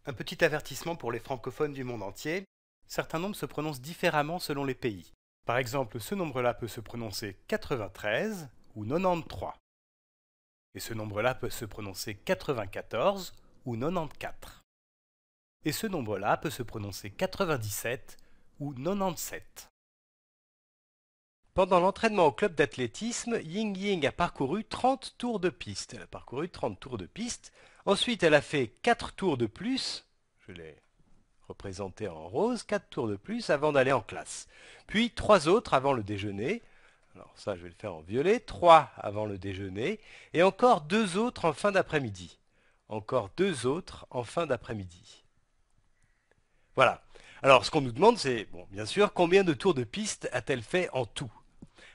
Un petit avertissement pour les francophones du monde entier, certains nombres se prononcent différemment selon les pays. Par exemple, ce nombre-là peut se prononcer 93 ou 93. Et ce nombre-là peut se prononcer 94 ou 94. Et ce nombre-là peut se prononcer 97 ou 97. Pendant l'entraînement au club d'athlétisme, Ying Ying a parcouru 30 tours de piste. Elle a parcouru 30 tours de piste. Ensuite, elle a fait 4 tours de plus. Je l'ai représenté en rose, 4 tours de plus avant d'aller en classe. Puis 3 autres avant le déjeuner. Alors ça, je vais le faire en violet. 3 avant le déjeuner. Et encore 2 autres en fin d'après-midi. Encore 2 autres en fin d'après-midi. Voilà. Alors, ce qu'on nous demande, c'est, bon, bien sûr, combien de tours de piste a-t-elle fait en tout?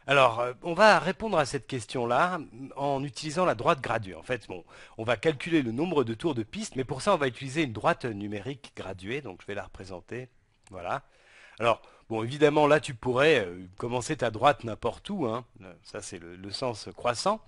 Alors, on va répondre à cette question-là en utilisant la droite graduée. En fait, bon, on va calculer le nombre de tours de piste, mais pour ça, on va utiliser une droite numérique graduée. Donc, je vais la représenter. Voilà. Alors, bon, évidemment, là, tu pourrais commencer ta droite n'importe où, hein. Ça, c'est le sens croissant.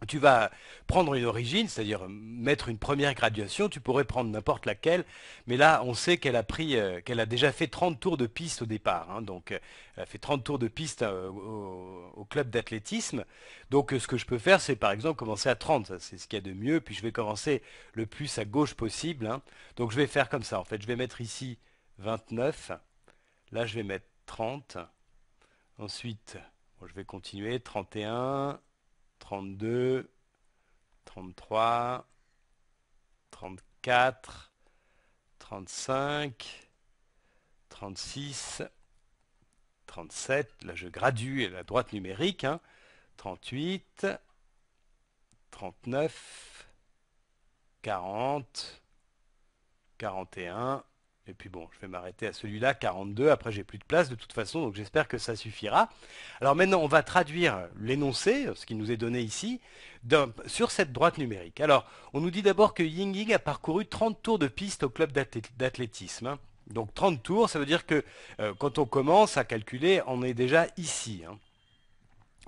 Tu vas prendre une origine, c'est-à-dire mettre une première graduation, tu pourrais prendre n'importe laquelle, mais là on sait qu'elle a déjà fait 30 tours de piste au départ, hein, donc elle a fait 30 tours de piste au club d'athlétisme, donc ce que je peux faire c'est par exemple commencer à 30, c'est ce qu'il y a de mieux, puis je vais commencer le plus à gauche possible, hein. Donc je vais faire comme ça en fait, je vais mettre ici 29, là je vais mettre 30, ensuite bon, je vais continuer 31, 32, 33, 34, 35, 36, 37, là je gradue la droite numérique, hein, 38, 39, 40, 41, et puis bon, je vais m'arrêter à celui-là, 42, après j'ai plus de place de toute façon, donc j'espère que ça suffira. Alors maintenant, on va traduire l'énoncé, ce qui nous est donné ici, sur cette droite numérique. Alors, on nous dit d'abord que Ying Ying a parcouru 30 tours de piste au club d'athlétisme, hein. Donc 30 tours, ça veut dire que quand on commence à calculer, on est déjà ici, hein.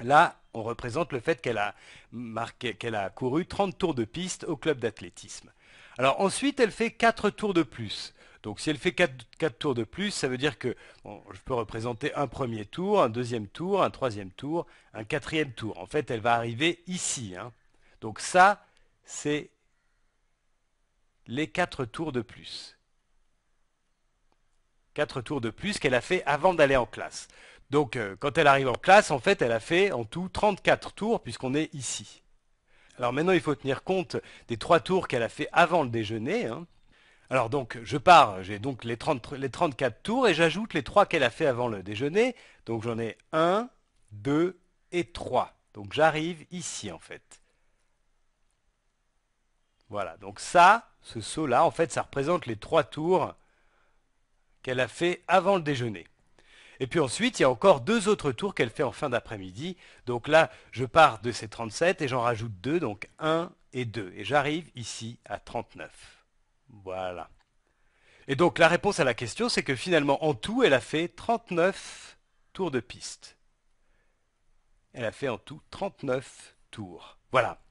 Là, on représente le fait qu'elle a couru 30 tours de piste au club d'athlétisme. Alors ensuite, elle fait 4 tours de plus. Donc si elle fait 4 tours de plus, ça veut dire que bon, je peux représenter un premier tour, un deuxième tour, un troisième tour, un quatrième tour. En fait, elle va arriver ici, hein. Donc ça, c'est les 4 tours de plus. 4 tours de plus qu'elle a fait avant d'aller en classe. Donc quand elle arrive en classe, en fait, elle a fait en tout 34 tours puisqu'on est ici. Alors maintenant, il faut tenir compte des 3 tours qu'elle a fait avant le déjeuner, hein. Alors donc, je pars, j'ai donc les 34 tours et j'ajoute les 3 qu'elle a fait avant le déjeuner. Donc j'en ai 1, 2 et 3. Donc j'arrive ici en fait. Voilà, donc ça, ce saut-là, en fait, ça représente les 3 tours qu'elle a fait avant le déjeuner. Et puis ensuite, il y a encore 2 autres tours qu'elle fait en fin d'après-midi. Donc là, je pars de ces 37 et j'en rajoute 2, donc 1 et 2. Et j'arrive ici à 39. Voilà. Et donc la réponse à la question, c'est que finalement, en tout, elle a fait 39 tours de piste. Elle a fait en tout 39 tours. Voilà.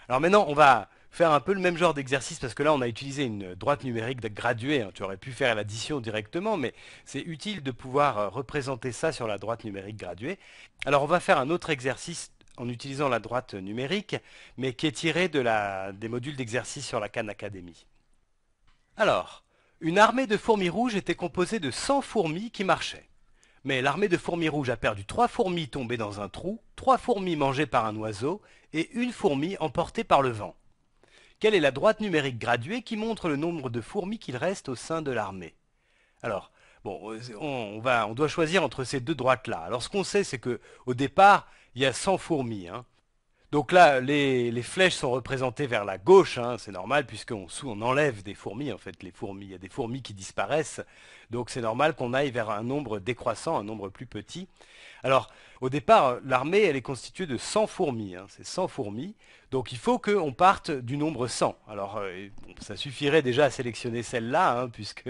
Alors maintenant, on va faire un peu le même genre d'exercice parce que là, on a utilisé une droite numérique graduée, hein. Tu aurais pu faire l'addition directement, mais c'est utile de pouvoir représenter ça sur la droite numérique graduée. Alors, on va faire un autre exercice en utilisant la droite numérique, mais qui est tiré des modules d'exercice sur la Khan Academy. Alors, une armée de fourmis rouges était composée de 100 fourmis qui marchaient. Mais l'armée de fourmis rouges a perdu 3 fourmis tombées dans un trou, 3 fourmis mangées par un oiseau et une fourmi emportée par le vent. Quelle est la droite numérique graduée qui montre le nombre de fourmis qu'il reste au sein de l'armée? Alors, bon, on doit choisir entre ces deux droites-là. Alors, ce qu'on sait, c'est que au départ, il y a 100 fourmis, hein. Donc là, les flèches sont représentées vers la gauche, hein, c'est normal, puisqu'on enlève des fourmis, en fait, les fourmis. Il y a des fourmis qui disparaissent, donc c'est normal qu'on aille vers un nombre décroissant, un nombre plus petit. Alors, au départ, l'armée, elle est constituée de 100 fourmis, hein, c'est 100 fourmis, donc il faut qu'on parte du nombre 100. Alors, bon, ça suffirait déjà à sélectionner celle-là, hein, puisque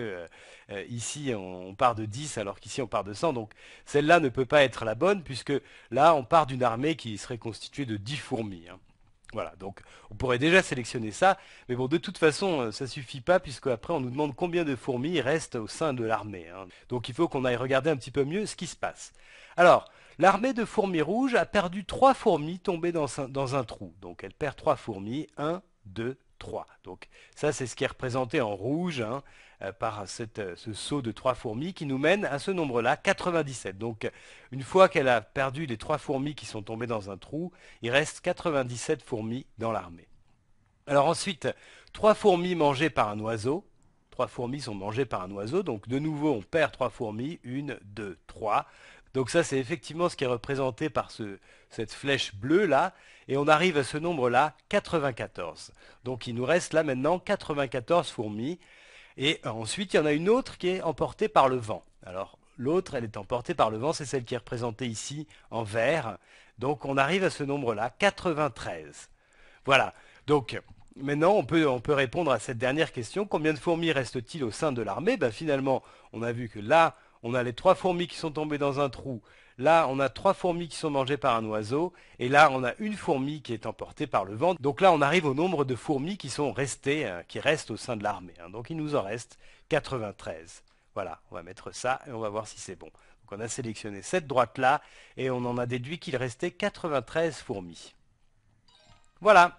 ici, on part de 10, alors qu'ici, on part de 100, donc celle-là ne peut pas être la bonne, puisque là, on part d'une armée qui serait constituée de 10 fourmis, hein. Voilà, donc on pourrait déjà sélectionner ça, mais bon, de toute façon, ça suffit pas, puisque après on nous demande combien de fourmis il reste au sein de l'armée, hein. Donc il faut qu'on aille regarder un petit peu mieux ce qui se passe. Alors, l'armée de fourmis rouges a perdu 3 fourmis tombées dans un trou. Donc elle perd 3 fourmis, 1, 2, 3. Donc ça c'est ce qui est représenté en rouge, hein, par ce saut de 3 fourmis qui nous mène à ce nombre-là, 97. Donc une fois qu'elle a perdu les 3 fourmis qui sont tombées dans un trou, il reste 97 fourmis dans l'armée. Alors ensuite, 3 fourmis mangées par un oiseau. 3 fourmis sont mangées par un oiseau, donc de nouveau on perd 3 fourmis, 1, 2, 3. Donc ça c'est effectivement ce qui est représenté par cette flèche bleue là, et on arrive à ce nombre-là, 94. Donc il nous reste là maintenant 94 fourmis, et ensuite il y en a une autre qui est emportée par le vent. Alors l'autre elle est emportée par le vent, c'est celle qui est représentée ici en vert. Donc on arrive à ce nombre-là, 93. Voilà, donc maintenant on peut répondre à cette dernière question. Combien de fourmis reste-t-il au sein de l'armée? Ben, finalement, on a vu que là, on a les 3 fourmis qui sont tombées dans un trou. Là, on a 3 fourmis qui sont mangées par un oiseau. Et là, on a une fourmi qui est emportée par le vent. Donc là, on arrive au nombre de fourmis qui sont restées, qui restent au sein de l'armée, hein. Donc il nous en reste 93. Voilà, on va mettre ça et on va voir si c'est bon. Donc on a sélectionné cette droite-là et on en a déduit qu'il restait 93 fourmis. Voilà.